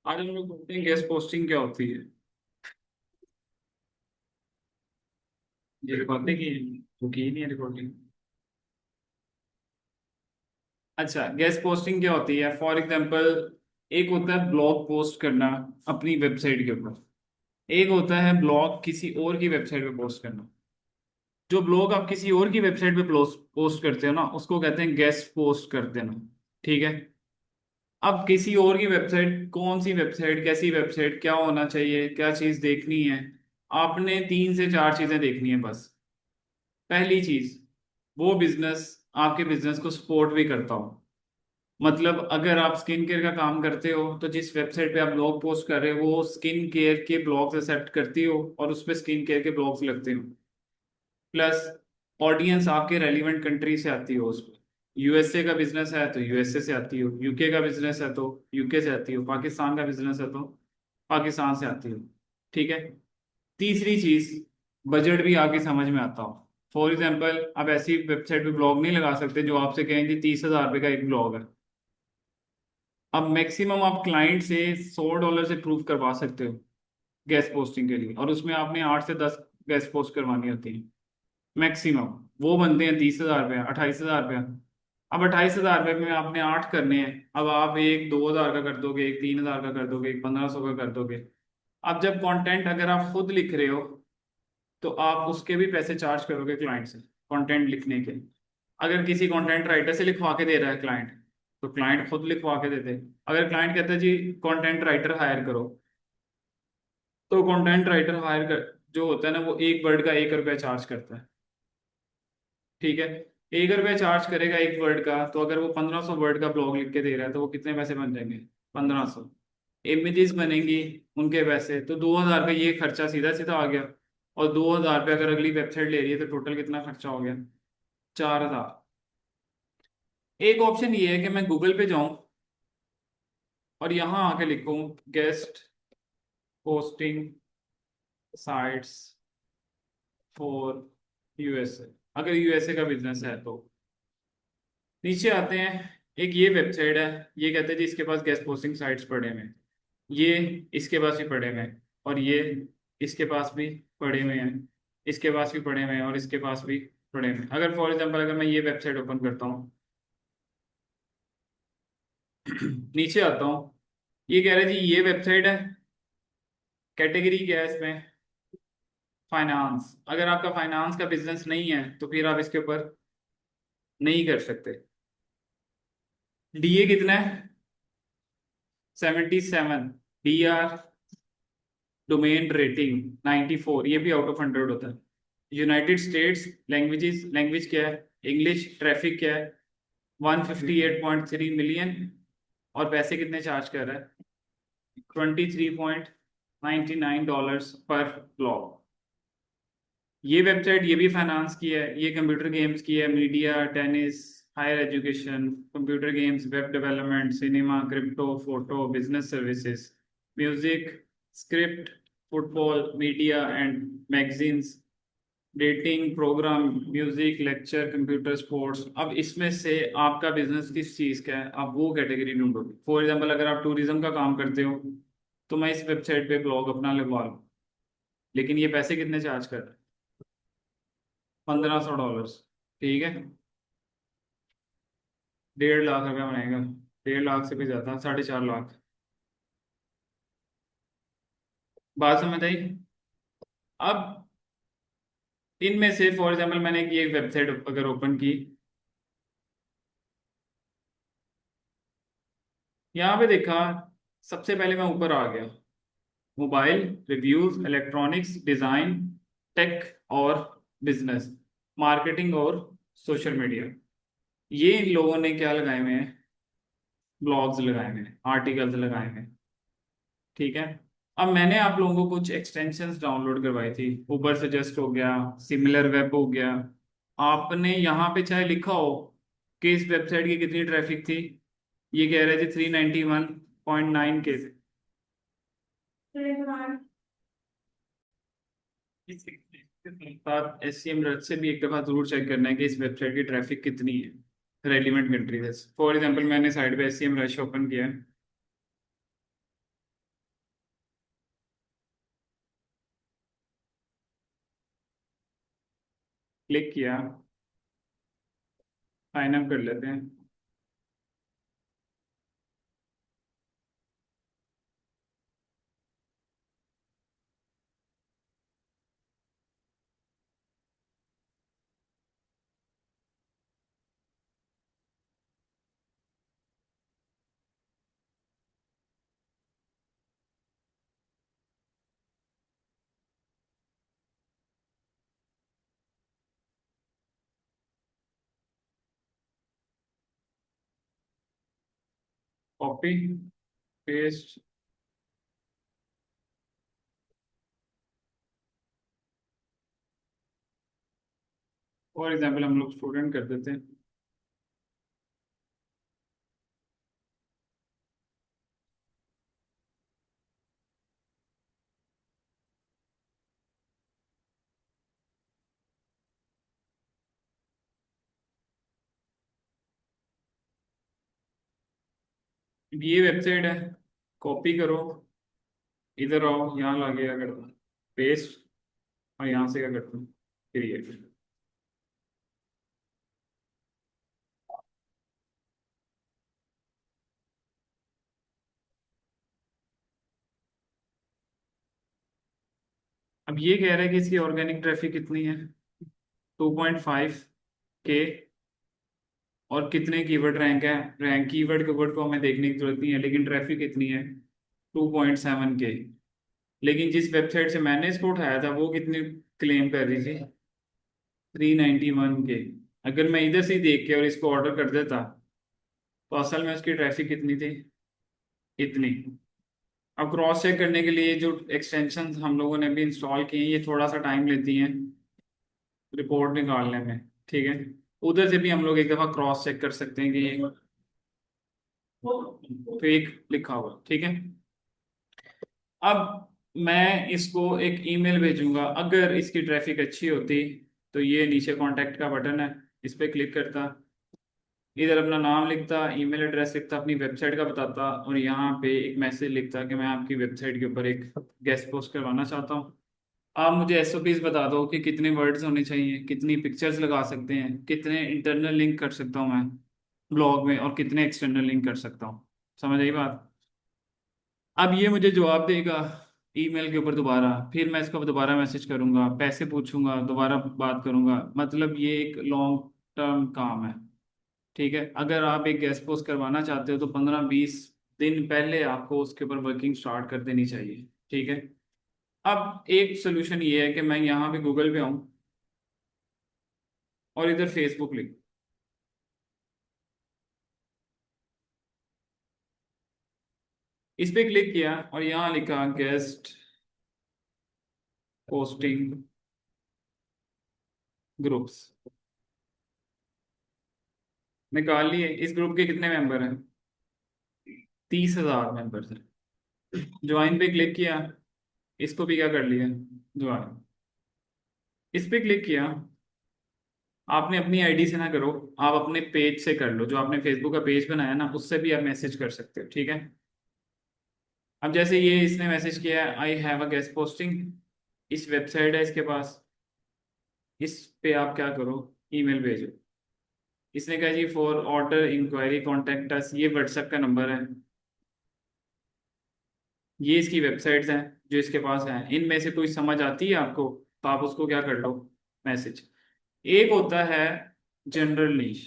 आज हम लोग देखते हैं गेस्ट पोस्टिंग क्या होती है। ये रिकॉर्डिंग की वो की नहीं है रिकॉर्डिंग। अच्छा, गेस्ट पोस्टिंग क्या होती है? फॉर एग्जांपल, एक होता है ब्लॉग पोस्ट करना अपनी वेबसाइट के ऊपर। एक होता है ब्लॉग किसी और की वेबसाइट पे पोस्ट करना। जो ब्लॉग आप किसी और की वेबसाइट पे पोस्ट करते हो ना, उसको कहते हैं गेस्ट पोस्ट कर देना। ठीक है। अब किसी और की वेबसाइट, कौन सी वेबसाइट, कैसी वेबसाइट, क्या होना चाहिए, क्या चीज देखनी है? आपने 3 से 4 चीजें देखनी है बस। पहली चीज, वो बिजनेस आपके बिजनेस को सपोर्ट भी करता हो। मतलब अगर आप स्किन केयर का काम करते हो तो जिस वेबसाइट पे आप ब्लॉग पोस्ट कर रहे हो वो स्किन केयर के ब्लॉग्स एक्सेप्ट करती हो और उस पे स्किन केयर के ब्लॉग्स लगते हो। प्लस ऑडियंस आपके रेलिवेंट कंट्री से आती हो उस पर। यूएसए का बिजनेस है तो यूएसए से आती हो, यूके का बिजनेस है तो यूके से आती हो, पाकिस्तान का बिजनेस है तो पाकिस्तान से आती हो। ठीक है। तीसरी चीज, बजट भी आपकी समझ में आता हो। फॉर एग्जाम्पल, आप ऐसी वेबसाइट पे ब्लॉग नहीं लगा सकते जो आपसे कहें कि 30,000 रुपये का एक ब्लॉग है। अब मैक्सिमम आप क्लाइंट से $100 से प्रूव करवा सकते हो गेस्ट पोस्टिंग के लिए, और उसमें आपने 8 से 10 गेस्ट पोस्ट करवानी होती है मैक्सिमम। वो बनते हैं 30,000 रुपया, 28,000 रुपया। अब 28,000 रुपये में आपने 8 करने हैं। अब आप एक 2,000 का कर दोगे, एक 3,000 का कर दोगे, एक 1,500 का कर दोगे। अब जब कंटेंट अगर आप खुद लिख रहे हो तो आप उसके भी पैसे चार्ज करोगे क्लाइंट से, कंटेंट लिखने के। अगर किसी कंटेंट राइटर से लिखवा के दे रहा है क्लाइंट, तो क्लाइंट खुद लिखवा के देते। अगर क्लाइंट कहता है जी कंटेंट राइटर हायर करो, तो कंटेंट राइटर हायर कर जो होता है ना, वो एक वर्ड का 1 रुपया चार्ज करता है। ठीक है। 1 रुपया चार्ज करेगा एक वर्ड का, तो अगर वो 1,500 वर्ड का ब्लॉग लिख के दे रहा है तो वो कितने पैसे बन जाएंगे? 1,500। इमेजेस बनेंगी, उनके पैसे तो 2,000 का ये खर्चा सीधा सीधा आ गया। और 2,000 रुपये अगर अगली वेबसाइट ले रही है तो टोटल कितना खर्चा हो गया? 4,000। एक ऑप्शन ये है कि मैं गूगल पे जाऊं और यहाँ आके लिखूं guest posting sites for USA. अगर यूएसए का बिजनेस है तो नीचे आते हैं। एक ये वेबसाइट है, ये कहते हैं जी इसके पास गेस्ट पोस्टिंग साइट्स पड़े हुए हैं। ये इसके पास भी पड़े हुए हैं, और ये इसके पास भी पड़े हुए हैं, इसके पास भी पड़े हुए हैं, और इसके पास भी पड़े हुए हैं। अगर फॉर एग्जांपल अगर मैं ये वेबसाइट ओपन करता हूँ, नीचे आता हूँ, ये कह रहे हैं जी ये वेबसाइट है। कैटेगरी क्या है इसमें? फाइनेंस। अगर आपका फाइनेंस का बिजनेस नहीं है तो फिर आप इसके ऊपर नहीं कर सकते। डीए कितना है? 77। डीआर डोमेन रेटिंग 94, ये भी आउट ऑफ 100 होता है। यूनाइटेड स्टेट्स लैंग्वेजेस, लैंग्वेज क्या है? इंग्लिश। ट्रैफिक क्या है? 158.3 मिलियन। और पैसे कितने चार्ज कर रहा है? $23.99 पर ब्लॉग। ये वेबसाइट ये भी फाइनेंस की है, ये कंप्यूटर गेम्स की है, media, tennis, higher education, computer games, web development, cinema, crypto, photo, business services, music, script, football, media and magazines, dating program, music, lecture, computer, sports. अब इसमें से आपका बिजनेस किस चीज़ का है, आप वो कैटेगरी ढूंढोगे। फॉर एग्जाम्पल, अगर आप टूरिज्म का काम करते हो तो मैं इस वेबसाइट पे ब्लॉग अपना लगवा लूँ, लेकिन ये पैसे कितने चार्ज कर रहा है? $1,500। ठीक है। 1.5 लाख रुपया बनेगा। 1.5 लाख से भी ज्यादा, 4.5 लाख। बात समझ आई? अब इनमें से फॉर एग्जाम्पल मैंने एक वेबसाइट अगर ओपन की, यहाँ पे देखा, सबसे पहले मैं ऊपर आ गया। Mobile, reviews, electronics, design, tech और बिजनेस, मार्केटिंग और सोशल मीडिया। ये इन लोगों ने क्या लगाए हुए हैं? ब्लॉग्स लगाए हुए हैं, आर्टिकल्स लगाए हुए हैं। ठीक है। अब मैंने आप लोगों को कुछ एक्सटेंशंस डाउनलोड करवाई थी। उबर सजेस्ट हो गया, सिमिलर वेब हो गया। आपने यहाँ पे चाहे लिखा हो कि इस वेबसाइट की कितनी ट्रैफिक थी, ये कह रहे थे 391.9 के। साथ एससीएम रट से भी एक दफा जरूर चेक करना है कि इस वेबसाइट की ट्रैफिक कितनी है रेलिवेंट कंट्री से। फॉर एग्जांपल मैंने साइड पे एससीएम रश ओपन किया है। क्लिक किया, साइन अप कर लेते हैं। Copy paste. फॉर एग्जाम्पल हम लोग स्टूडेंट कर देते हैं। ये वेबसाइट है, कॉपी करो, इधर आओ, यहाँ लाके क्या करता हूँ, पेस्ट, और यहाँ से क्या करता हूँ, क्रिएट। अब ये कह रहा है कि इसकी ऑर्गेनिक ट्रैफिक कितनी है, 2.5 के, और कितने कीवर्ड रैंक है। रैंक कीवर्ड को हमें देखने की जरूरत नहीं है, लेकिन ट्रैफिक कितनी है, 2.7 के। लेकिन जिस वेबसाइट से मैंने इसको उठाया था वो कितनी क्लेम कर रही थी, 391 के। अगर मैं इधर से ही देख के और इसको ऑर्डर कर देता तो असल में उसकी ट्रैफिक कितनी थी, इतनी। अब क्रॉस चेक करने के लिए जो एक्सटेंशन हम लोगों ने भी इंस्टॉल किए हैं, ये थोड़ा सा टाइम लेती हैं रिपोर्ट निकालने में, ठीक है। उधर से भी हम लोग एक दफ़ा क्रॉस चेक कर सकते हैं कि फेक लिखा हुआ, ठीक है। अब मैं इसको एक ईमेल भेजूंगा, अगर इसकी ट्रैफिक अच्छी होती तो ये नीचे कांटेक्ट का बटन है, इस पर क्लिक करता, इधर अपना नाम लिखता, ईमेल एड्रेस लिखता, अपनी वेबसाइट का बताता, और यहाँ पे एक मैसेज लिखता कि मैं आपकी वेबसाइट के ऊपर एक गेस्ट पोस्ट करवाना चाहता हूँ। आप मुझे एसओपीज बता दो कि कितने वर्ड्स होने चाहिए, कितनी पिक्चर्स लगा सकते हैं, कितने इंटरनल लिंक कर सकता हूँ मैं ब्लॉग में, और कितने एक्सटर्नल लिंक कर सकता हूँ। समझ आई बात। अब ये मुझे जवाब देगा ईमेल के ऊपर दोबारा, फिर मैं इसको दोबारा मैसेज करूंगा, पैसे पूछूंगा, दोबारा बात करूंगा। मतलब ये एक लॉन्ग टर्म काम है, ठीक है। अगर आप एक गेस्ट पोस्ट करवाना चाहते हो तो 15-20 दिन पहले आपको उसके ऊपर वर्किंग स्टार्ट कर देनी चाहिए, ठीक है। अब एक सोल्यूशन ये है कि मैं यहाँ पे गूगल पे आऊँ और इधर फेसबुक लिख, इस पे क्लिक किया और यहाँ लिखा गेस्ट पोस्टिंग ग्रुप्स, निकाल लिए। इस ग्रुप के कितने मेंबर हैं, 30,000 मेंबर्स हैं। ज्वाइन पे क्लिक किया, इसको भी क्या कर लिया, ज्वाइन। इस पे क्लिक किया, आपने अपनी आईडी से ना करो, आप अपने पेज से कर लो, जो आपने फेसबुक का पेज बनाया ना उससे भी आप मैसेज कर सकते हो, ठीक है। अब जैसे ये इसने मैसेज किया, I have a guest posting, इस वेबसाइट है इसके पास, इस पे आप क्या करो, ईमेल भेजो। इसने कहा जी for order inquiry contact us, ये व्हाट्सएप का नंबर है, ये इसकी वेबसाइट्स हैं जो इसके पास हैं, इनमें से कोई समझ आती है आपको तो आप उसको क्या कर लो, मैसेज। एक होता है जनरल नीश।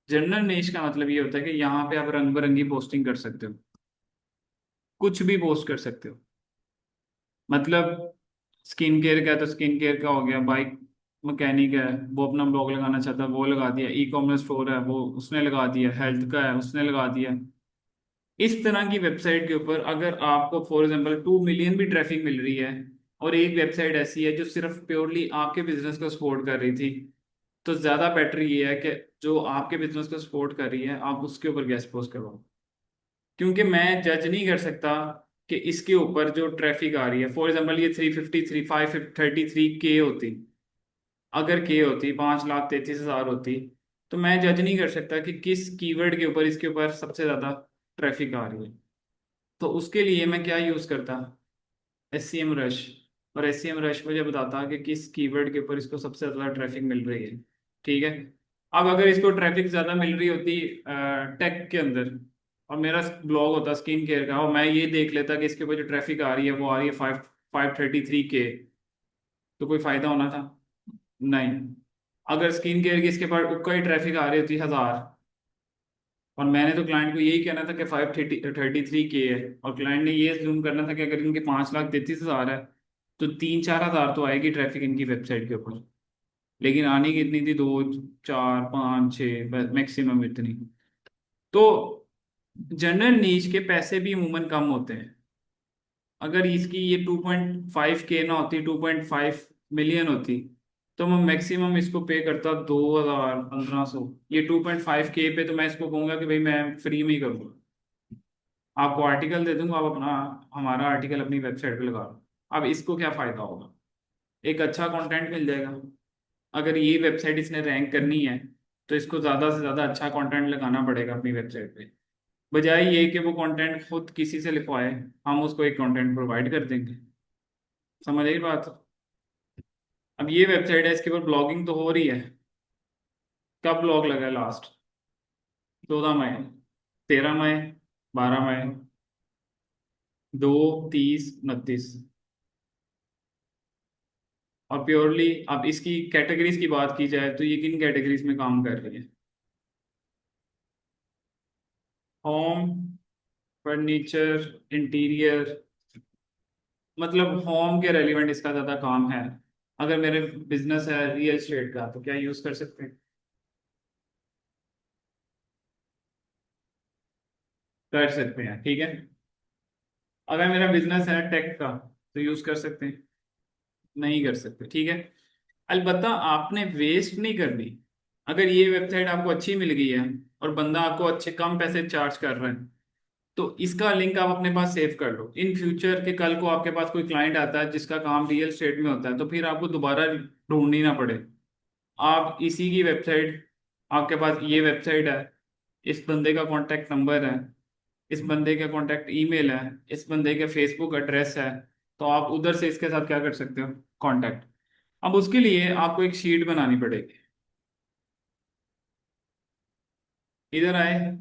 जनरल नीश का मतलब ये होता है कि यहाँ पे आप रंग बिरंगी पोस्टिंग कर सकते हो, कुछ भी पोस्ट कर सकते हो। मतलब स्किन केयर का है तो स्किन केयर का हो गया, बाइक मैकेनिक है वो अपना ब्लॉग लगाना चाहता है वो लगा दिया, ई कॉमर्स स्टोर है वो उसने लगा दिया, हेल्थ का है उसने लगा दिया। इस तरह की वेबसाइट के ऊपर अगर आपको फॉर एग्जांपल 2 मिलियन भी ट्रैफिक मिल रही है, और एक वेबसाइट ऐसी है जो सिर्फ प्योरली आपके बिजनेस को सपोर्ट कर रही थी, तो ज़्यादा बेटर ये है कि जो आपके बिजनेस को सपोर्ट कर रही है आप उसके ऊपर गेस्ट पोस्ट करवाओ। क्योंकि मैं जज नहीं कर सकता कि इसके ऊपर जो ट्रैफिक आ रही है, फॉर एग्जांपल ये 353 533 के होती, अगर के होती 5,33,000 होती, तो मैं जज नहीं कर सकता कि किस कीवर्ड के ऊपर इसके ऊपर सबसे ज़्यादा ट्रैफिक आ रही है। तो उसके लिए मैं क्या यूज़ करता, एस सी एम रश। और SEM रश मुझे बताता कि किस कीवर्ड के ऊपर इसको सबसे ज़्यादा ट्रैफिक मिल रही है। ठीक है। अब अगर इसको ट्रैफिक ज़्यादा मिल रही होती टेक के अंदर, और मेरा ब्लॉग होता स्किन केयर का, और मैं ये देख लेता कि इसके ऊपर जो ट्रैफिक आ रही है वो आ रही है 533K, तो कोई फायदा होना था? नहीं। अगर स्किन केयर की इसके पास उसका ही ट्रैफिक आ रही होती 1000, और मैंने तो क्लाइंट को यही कहना था कि 533K है, और क्लाइंट ने ये जूम करना था कि अगर इनके 5,33,000 है तो 3-4 हज़ार तो आएगी ट्रैफिक इनकी वेबसाइट के ऊपर। लेकिन आने की इतनी थी, 2 4 5 6 मैक्सिमम इतनी। तो जनरल नीश के पैसे भी अमूमन कम होते हैं। अगर इसकी ये 2.5K ना होती, 2.5 मिलियन होती, तो मैं मैक्सिमम इसको पे करता 2,000 1500। ये 2.5K पे तो मैं इसको कहूंगा कि भाई मैं फ्री में ही करूँगा, आपको आर्टिकल दे दूंगा, आप अपना हमारा आर्टिकल अपनी वेबसाइट पे लगा लो। अब इसको क्या फायदा होगा? एक अच्छा कंटेंट मिल जाएगा। अगर ये वेबसाइट इसने रैंक करनी है तो इसको ज़्यादा से ज़्यादा अच्छा कंटेंट लगाना पड़ेगा अपनी वेबसाइट पे, बजाय ये कि वो कंटेंट खुद किसी से लिखवाए, हम उसको एक कंटेंट प्रोवाइड कर देंगे। समझ आई बात? अब ये वेबसाइट है, इसके ऊपर ब्लॉगिंग तो हो रही है। कब ब्लॉग लगा लास्ट? 14 मई, 13 मई, 12 मई, 2 30 29। और प्योरली अब इसकी कैटेगरीज की बात की जाए तो ये किन कैटेगरीज में काम कर रही है? होम, फर्नीचर, इंटीरियर, मतलब होम के रेलिवेंट इसका ज़्यादा काम है। अगर मेरे बिजनेस है रियल एस्टेट का तो क्या यूज़ कर सकते हैं? कर सकते हैं, ठीक है। अगर मेरा बिजनेस है टेक का तो यूज़ कर सकते हैं? नहीं कर सकते, ठीक है। अलबत्ता आपने वेस्ट नहीं करनी। अगर ये वेबसाइट आपको अच्छी मिल गई है और बंदा आपको अच्छे कम पैसे चार्ज कर रहा है, तो इसका लिंक आप अपने पास सेव कर लो। इन फ्यूचर के कल को आपके पास कोई क्लाइंट आता है जिसका काम रियल स्टेट में होता है, तो फिर आपको दोबारा ढूंढनी ना पड़े। आप इसी की वेबसाइट, आपके पास ये वेबसाइट है, इस बंदे का कॉन्टैक्ट नंबर है, इस बंदे का कॉन्टैक्ट ईमेल है, इस बंदे के फेसबुक एड्रेस है, तो आप उधर से इसके साथ क्या कर सकते हो? कांटेक्ट। अब उसके लिए आपको एक शीट बनानी पड़ेगी। इधर आए,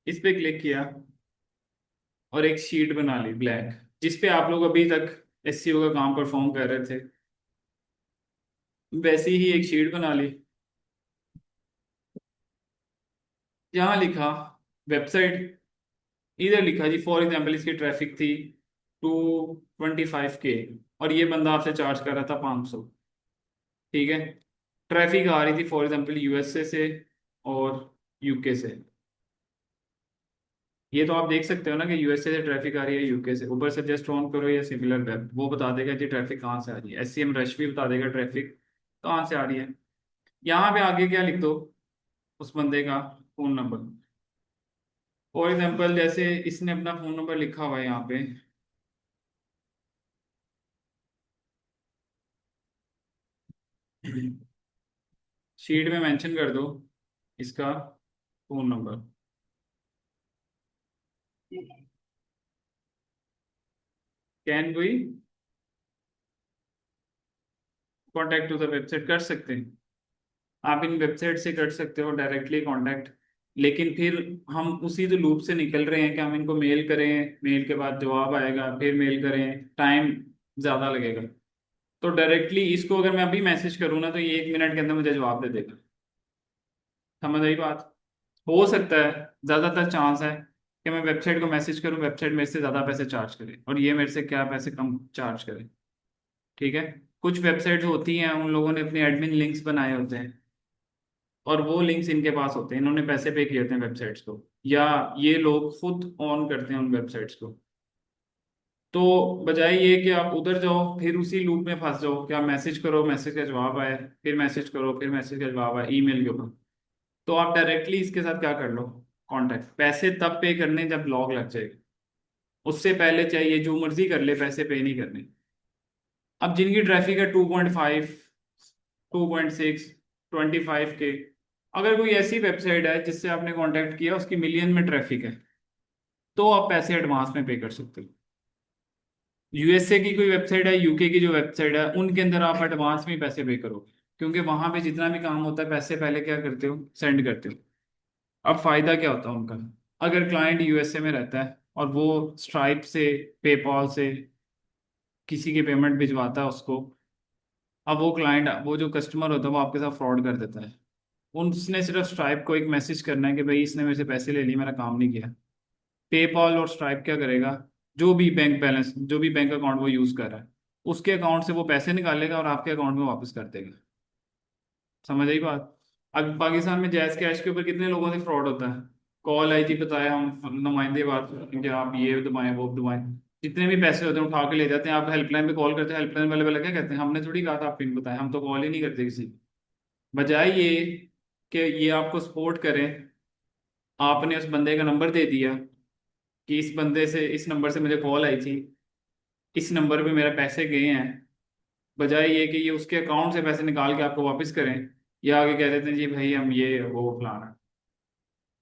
इस पे क्लिक किया और एक शीट बना ली ब्लैक, जिस पे आप लोग अभी तक SEO का काम परफॉर्म कर रहे थे, वैसी ही एक शीट बना ली। यहाँ लिखा वेबसाइट, इधर लिखा जी फॉर एग्जाम्पल इसकी ट्रैफिक थी 225K, और ये बंदा आपसे चार्ज कर रहा था 500। ठीक है। ट्रैफिक आ रही थी फॉर एग्जाम्पल USA से और UK से। ये तो आप देख सकते हो ना कि USA से ट्रैफिक आ रही है, UK से। ऊपर से जस्ट ऑन करो या सिमिलर वेब, वो बता देगा जी ट्रैफिक कहाँ से आ रही है। SEM रश भी बता देगा ट्रैफिक कहाँ से आ रही है। यहाँ पे आगे क्या लिख दो? उस बंदे का फोन नंबर। फॉर एग्जाम्पल जैसे इसने अपना फोन नंबर लिखा हुआ है यहाँ पे, शीट में मेंशन कर दो इसका phone number. Can we contact to the website, कर सकते हैं। आप इन वेबसाइट से कर सकते हो डायरेक्टली कांटेक्ट। लेकिन फिर हम उसी तो लूप से निकल रहे हैं कि हम इनको मेल करें, मेल के बाद जवाब आएगा, फिर मेल करें, टाइम ज़्यादा लगेगा। तो डायरेक्टली इसको अगर मैं अभी मैसेज करूँ ना तो ये 1 मिनट के अंदर मुझे जवाब दे देगा। समझ आई बात? हो सकता है, ज़्यादातर चांस है कि मैं वेबसाइट को मैसेज करूँ, वेबसाइट मेरे से ज़्यादा पैसे चार्ज करे और ये मेरे से क्या पैसे कम चार्ज करे। ठीक है। कुछ वेबसाइट्स होती हैं उन लोगों ने अपने एडमिन लिंक्स बनाए होते हैं, और वो लिंक्स इनके पास होते हैं, इन्होंने पैसे पे किए होते हैं वेबसाइट्स को, या ये लोग खुद ऑन करते हैं उन वेबसाइट्स को। तो बजाय ये कि आप उधर जाओ फिर उसी लूप में फंस जाओ कि आप मैसेज करो, मैसेज का जवाब आए, फिर मैसेज करो, फिर मैसेज का जवाब आए ईमेल के ऊपर, तो आप डायरेक्टली इसके साथ क्या कर लो? कांटेक्ट। पैसे तब पे करने जब लॉग लग जाएगा, उससे पहले चाहिए जो मर्जी कर ले, पैसे पे नहीं करने। अब जिनकी ट्रैफिक है 2.5, 2.6, 25K, अगर कोई ऐसी वेबसाइट है जिससे आपने कांटेक्ट किया उसकी मिलियन में ट्रैफिक है, तो आप पैसे एडवांस में पे कर सकते हो। यूएसए की कोई वेबसाइट है, यूके की जो वेबसाइट है, उनके अंदर आप एडवांस में ही पैसे पे करोगे, क्योंकि वहां पे जितना भी काम होता है पैसे पहले क्या करते हो, सेंड करते हो। अब फायदा क्या होता है उनका, अगर क्लाइंट यूएसए में रहता है और वो स्ट्राइप से, पेपॉल से किसी की पेमेंट भिजवाता है उसको, अब वो क्लाइंट, वो जो कस्टमर होता है वो आपके साथ फ्रॉड कर देता है। उसने सिर्फ स्ट्राइप को एक मैसेज करना है कि भाई इसने मेरे से पैसे ले लिए, मेरा काम नहीं किया। पेपॉल और स्ट्राइप क्या करेगा, जो भी बैंक बैलेंस, जो भी बैंक अकाउंट वो यूज कर रहा है, उसके अकाउंट से वो पैसे निकालेगा और आपके अकाउंट में वापस कर देगा। समझ आई बात। अब पाकिस्तान में जैज कैश के ऊपर कितने लोगों से फ्रॉड होता है। कॉल आई जी, बताया हम नुमाइंदे बात करेंगे, आप ये दबाएं वो दबाएं, जितने भी पैसे होते हैं उठा के ले जाते हैं। आप हेल्पलाइन पे कॉल करते हैं, हेल्पलाइन वाले वाले क्या कहते हैं, हमने थोड़ी कहा था आप पिन बताएं, हम तो कॉल ही नहीं करते किसी को। बजाय ये कि ये आपको सपोर्ट करें, आपने उस बंदे का नंबर दे दिया कि इस बंदे से, इस नंबर से मुझे कॉल आई थी, इस नंबर पे मेरे पैसे गए हैं। बजाय ये कि ये उसके अकाउंट से पैसे निकाल के आपको वापस करें, या आगे कह देते हैं जी भाई हम ये वो फलाना।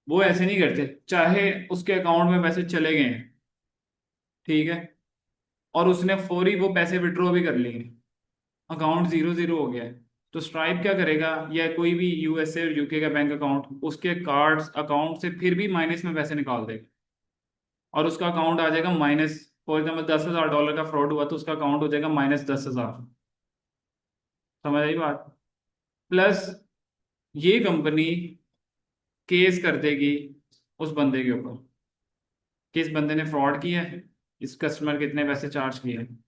वो ऐसे नहीं करते, चाहे उसके अकाउंट में पैसे चले गए हैं, ठीक है, और उसने फौरी वो पैसे विड्रॉ भी कर लिए, अकाउंट जीरो जीरो हो गया है, तो स्ट्राइप क्या करेगा, या कोई भी यूएसए और यूके का बैंक अकाउंट, उसके कार्ड्स अकाउंट से फिर भी माइनस में पैसे निकाल देगा, और उसका अकाउंट आ जाएगा माइनस। फॉर एग्जाम्पल $10,000 का फ्रॉड हुआ तो उसका अकाउंट हो जाएगा -10,000। समझ आई बात। प्लस ये कंपनी केस कर देगी उस बंदे के ऊपर कि इस बंदे ने फ्रॉड किया है, इस कस्टमर के इतने पैसे चार्ज किए हैं।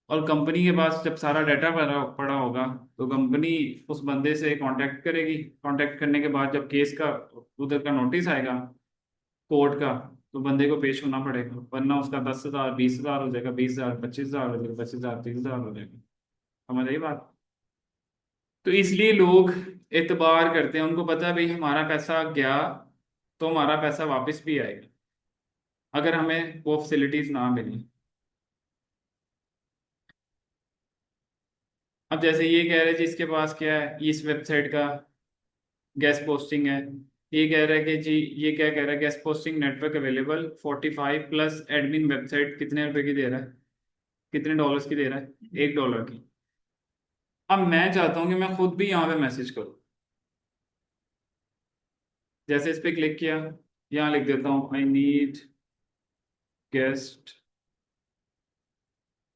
और कंपनी के पास जब सारा डाटा पड़ा पड़ा होगा, तो कंपनी उस बंदे से कांटेक्ट करेगी। कांटेक्ट करने के बाद जब केस का उधर का नोटिस आएगा कोर्ट का, तो बंदे को पेश होना पड़ेगा, वरना उसका 10,000 20,000 हो जाएगा, 20,000 25,000 हो जाएगा, 25,000 30,000 हो जाएगा। समझ आई बात। तो इसलिए लोग एतबार करते हैं, उनको पता है भाई हमारा पैसा गया तो हमारा पैसा वापस भी आएगा, अगर हमें वो फैसिलिटीज ना मिली। अब जैसे ये कह रहे हैं जिसके पास क्या है, इस वेबसाइट का गेस्ट पोस्टिंग है, ये कह रहा है कि जी, ये क्या कह रहा है, guest posting network available 45 plus admin website कितने रुपए की दे रहा है, कितने डॉलर्स की दे रहा है, $1 की। अब मैं चाहता हूँ कि मैं खुद भी यहाँ पे मैसेज करूँ। जैसे इस पे क्लिक किया, यहाँ लिख देता हूँ आई need guest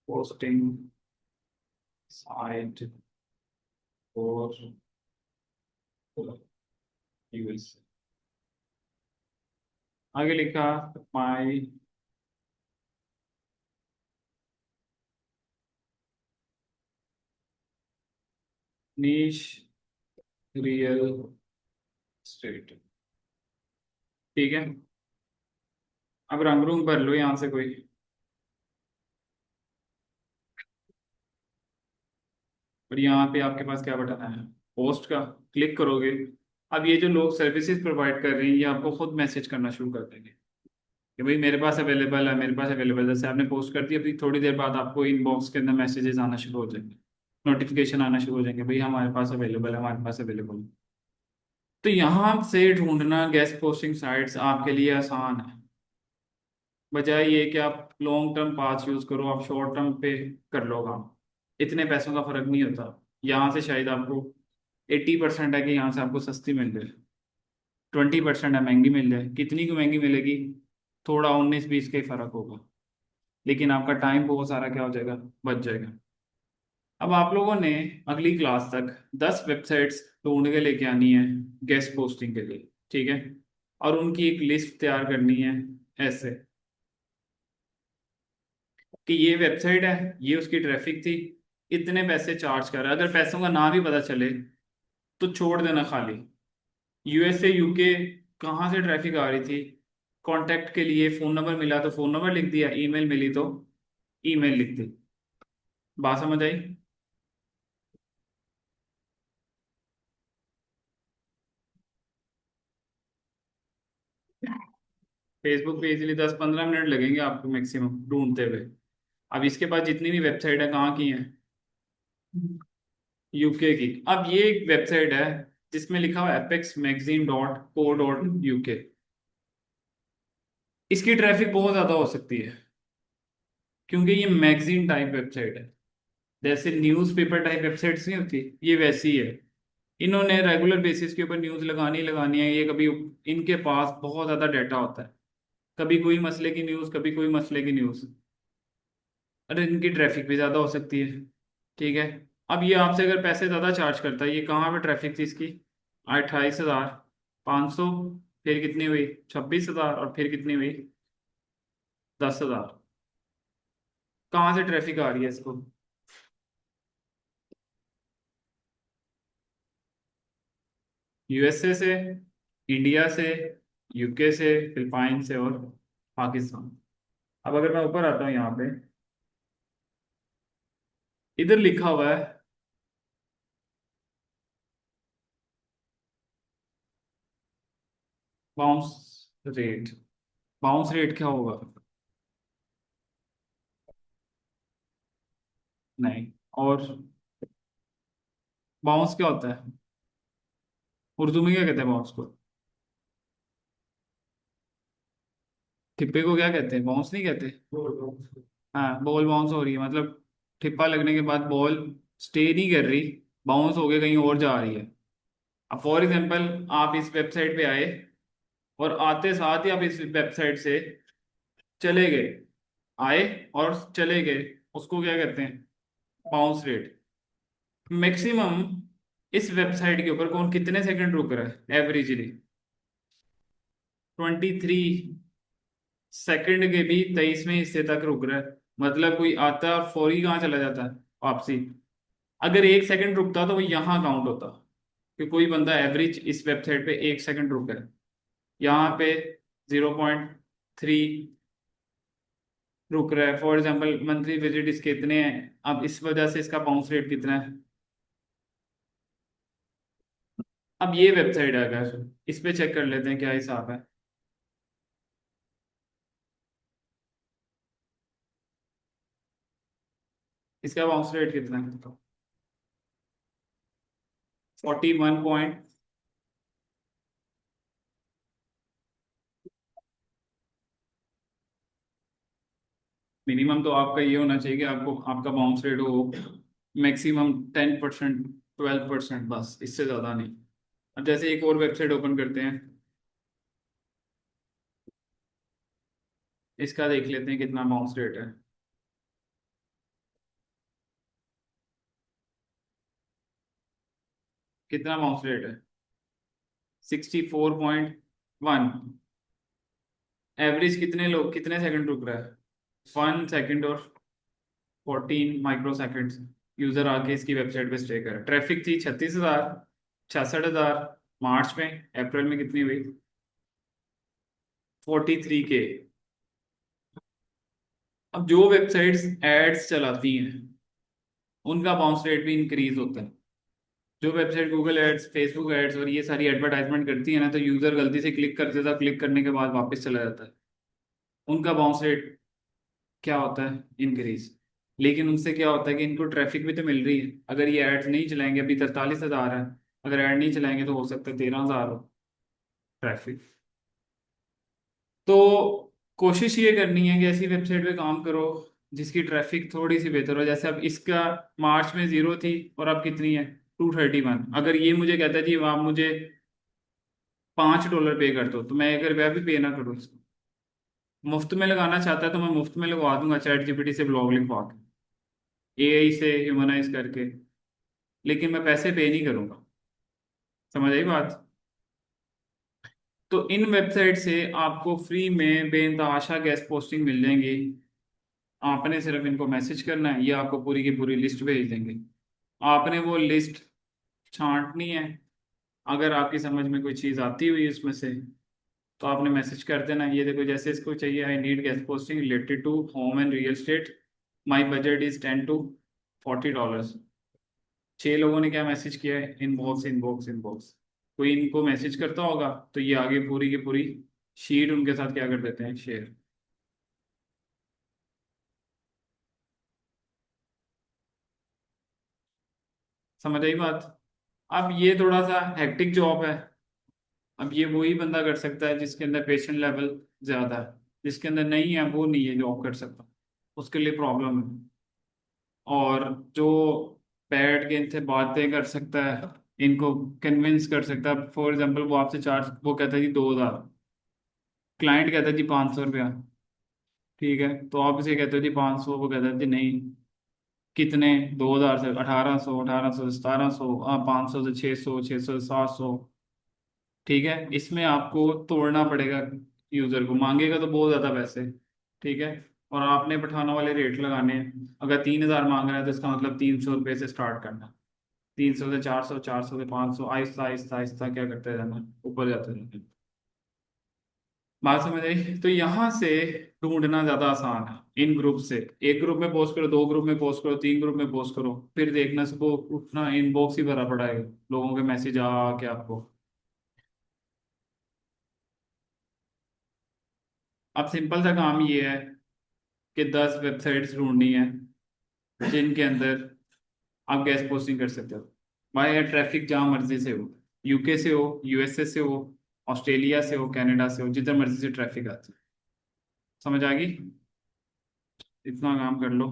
posting site for US. आगे लिखा माई नीश रियल स्टेट। ठीक है, अब रंग रूम भर लो यहाँ से कोई। और यहाँ पे आपके पास क्या बटन है, पोस्ट का, क्लिक करोगे। अब ये जो लोग सर्विसेज प्रोवाइड कर रहे हैं, ये आपको खुद मैसेज करना शुरू कर देंगे कि भाई मेरे पास अवेलेबल है, मेरे पास अवेलेबल है। जैसे आपने पोस्ट कर दी, अभी थोड़ी देर बाद आपको इनबॉक्स के अंदर मैसेजेस आना शुरू हो जाएंगे, नोटिफिकेशन आना शुरू हो जाएंगे, भाई हमारे पास अवेलेबल है, हमारे पास अवेलेबल है। तो यहाँ से ढूंढना गेस्ट पोस्टिंग साइट्स आपके लिए आसान है, बजाय ये कि आप लॉन्ग टर्म पास यूज करो, आप शॉर्ट टर्म पे कर लो काम। इतने पैसों का फर्क नहीं होता। यहाँ से शायद आपको 80% है कि यहाँ से आपको सस्ती मिल जाए, 20% है महंगी मिल जाए। कितनी की महंगी मिलेगी, थोड़ा 19-20 का ही फर्क होगा, लेकिन आपका टाइम बहुत सारा क्या हो जाएगा, बच जाएगा। अब आप लोगों ने अगली क्लास तक 10 वेबसाइट्स ढूंढ के लेके आनी है गेस्ट पोस्टिंग के लिए, ठीक है, और उनकी एक लिस्ट तैयार करनी है ऐसे कि ये वेबसाइट है, ये उसकी ट्रैफिक थी, इतने पैसे चार्ज कर रहा है। अगर पैसों का नाम ही पता चले तो छोड़ देना खाली। यूएसए यूके कहाँ से ट्रैफिक आ रही थी, कांटेक्ट के लिए फ़ोन नंबर मिला तो फ़ोन नंबर लिख दिया, ईमेल मिली तो ईमेल लिख दी। बात समझ आई। फेसबुक पे इजीली 10-15 मिनट लगेंगे आपको मैक्सिमम ढूंढते हुए। अब इसके पास जितनी भी वेबसाइट है कहाँ की है, यूके की। अब ये एक वेबसाइट है जिसमें लिखा हुआ apexmagazine.co.uk। इसकी ट्रैफिक बहुत ज़्यादा हो सकती है, क्योंकि ये मैगजीन टाइप वेबसाइट है। जैसे न्यूज़पेपर टाइप वेबसाइट्स नहीं होती, ये वैसी है। इन्होंने रेगुलर बेसिस के ऊपर न्यूज़ लगानी लगानी है। ये कभी, इनके पास बहुत ज़्यादा डाटा होता है। कभी कोई मसले की न्यूज़, कभी कोई मसले की न्यूज़। अरे इनकी ट्रैफिक भी ज़्यादा हो सकती है। ठीक है। अब ये आपसे अगर पैसे ज़्यादा चार्ज करता है, ये कहाँ पे ट्रैफिक थी इसकी? 28,500। फिर कितनी हुई? 26,000। और फिर कितनी हुई? 10,000। कहाँ से ट्रैफिक आ रही है इसको? यूएसए से, इंडिया से, यूके से, फिलिपाइन से और पाकिस्तान। अब अगर मैं ऊपर आता हूँ यहाँ पे, इधर लिखा हुआ है बाउंस रेट। बाउंस रेट क्या होगा? नहीं। और बाउंस क्या होता है? उर्दू में क्या कहते हैं बाउंस को? ठिप्पे को क्या कहते हैं? बाउंस नहीं कहते? हाँ, बॉल बाउंस हो रही है मतलब ठिप्पा लगने के बाद बॉल स्टे नहीं कर रही, बाउंस होके कहीं और जा रही है। अब फॉर एग्जांपल आप इस वेबसाइट पे आए, और आते साथ ही आप इस वेबसाइट से चले गए। आए और चले गए, उसको क्या कहते हैं? Bounce rate. मैक्सिमम इस वेबसाइट के ऊपर कौन कितने सेकंड रुक रहा है एवरेजली? 23 सेकंड के भी 23वें हिस्से तक रुक रहा है। मतलब कोई आता है और फौरी कहाँ चला जाता है? वापसी। अगर 1 सेकंड रुकता तो वो यहाँ काउंट होता कि कोई बंदा एवरेज इस वेबसाइट पे 1 सेकंड रुका है। यहाँ पे 0.3 रुक रहा है। फॉर एग्जाम्पल मंथली विजिट इसके इतने हैं, अब इस वजह से इसका बाउंस रेट कितना है? अब ये वेबसाइट है, अगर इस पे चेक कर लेते हैं क्या हिसाब है। इसका बाउंस रेट कितना है? 41 पॉइंट। मिनिमम तो आपका ये होना चाहिए कि आपको आपका बाउंस रेट हो मैक्सिमम 10%, 12%, बस इससे ज़्यादा नहीं। अब जैसे एक और वेबसाइट ओपन करते हैं, इसका देख लेते हैं कितना बाउंस रेट है। कितना बाउंस रेट है? 64.1। एवरेज कितने लोग कितने सेकंड रुक रहा है? 1 सेकंड और 14 माइक्रो सेकंड। यूजर आके इसकी वेबसाइट पे स्टे करे। ट्रैफिक थी 36,000, 66,000 मार्च में। अप्रैल में कितनी हुई? 43K। अब जो वेबसाइट्स एड्स चलाती हैं, उनका बाउंस रेट भी इंक्रीज होता है। जो website Google ads, Facebook ads और ये सारी एडवर्टाइजमेंट करती है ना, तो यूजर गलती से क्लिक कर देता, क्लिक करने के बाद वापस चला जाता है। उनका बाउंस रेट क्या होता है? इंक्रीज। लेकिन उनसे क्या होता है कि इनको ट्रैफिक भी तो मिल रही है। अगर ये एड्स नहीं चलाएंगे, अभी 43,000 है, अगर ऐड नहीं चलाएंगे तो हो सकता है 13,000 हो ट्रैफिक। तो कोशिश ये करनी है कि ऐसी वेबसाइट पे काम करो जिसकी ट्रैफिक थोड़ी सी बेहतर हो। जैसे अब इसका मार्च में 0 थी, और अब कितनी है? 231। अगर ये मुझे कहता है जी आप मुझे $5 पे कर दो, तो मैं 1 रुपया भी पे ना करूँ इसको। मुफ्त में लगाना चाहता है तो मैं मुफ्त में लगवा दूंगा, चैट जीपीटी से ब्लॉग लिखवा के, एआई से ह्यूमनाइज करके। लेकिन मैं पैसे पे नहीं करूंगा। समझ आई बात? तो इन वेबसाइट से आपको फ्री में बेतहाशा गेस्ट पोस्टिंग मिल जाएंगी। आपने सिर्फ इनको मैसेज करना है, ये आपको पूरी की पूरी लिस्ट भेज देंगे। आपने वो लिस्ट छांटनी है। अगर आपकी समझ में कोई चीज़ आती हुई इसमें से, तो आपने मैसेज कर देना। ये देखो, जैसे इसको चाहिए, I need guest posting related to home and real estate, my budget is $10 to $40। 6 लोगों ने क्या मैसेज किया है? Inbox, inbox, inbox. कोई इनको मैसेज करता होगा तो ये आगे पूरी की पूरी शीट उनके साथ क्या कर देते हैं? शेयर। समझ आई बात? अब ये थोड़ा सा हेक्टिक जॉब है। अब ये वही बंदा कर सकता है जिसके अंदर पेशेंट लेवल ज्यादा है। जिसके अंदर नहीं है, वो नहीं है जॉब कर सकता। उसके लिए प्रॉब्लम है। और जो बैठ के इनसे बातें कर सकता है, इनको कन्विंस कर सकता है, फॉर एग्जांपल वो आपसे चार्ज, वो कहता है जी 2,000, क्लाइंट कहता है जी 500 रुपया, ठीक है, तो आप इसे कहते हो जी 500, वो कहता है जी नहीं, कितने, 2,000 से 1,800, 1,800 से 1,700, 500 से 600, 600 से 700, ठीक है, इसमें आपको तोड़ना पड़ेगा, यूजर को मांगेगा तो बहुत ज्यादा पैसे, ठीक है, और आपने पठाना वाले रेट लगाने हैं, अगर 3,000 मांग रहा है तो इसका मतलब 300 रुपये से स्टार्ट करना, 300 से 400, 400 से 500, आहिस्ता आहिस्ता आहिस्ता क्या करते जाना, ऊपर जाते जाना। बात समझ आई? तो यहाँ से ढूंढना ज्यादा आसान है इन ग्रुप से। एक ग्रुप में पोस्ट करो, दो ग्रुप में पोस्ट करो, तीन ग्रुप में पोस्ट करो, फिर देखना सबको उठना, इनबॉक्स ही भरा पड़ा है लोगों के मैसेज आ के आपको। अब सिंपल सा काम ये है कि 10 वेबसाइट्स ढूंढनी है जिनके अंदर आप गेस्ट पोस्टिंग कर सकते हो। भाई ट्रैफिक जहाँ मर्जी से हो, यूके से हो, यूएसए से हो, ऑस्ट्रेलिया से हो, कनाडा से हो, जिधर मर्जी से ट्रैफिक आती है। समझ आ गई? इतना काम कर लो।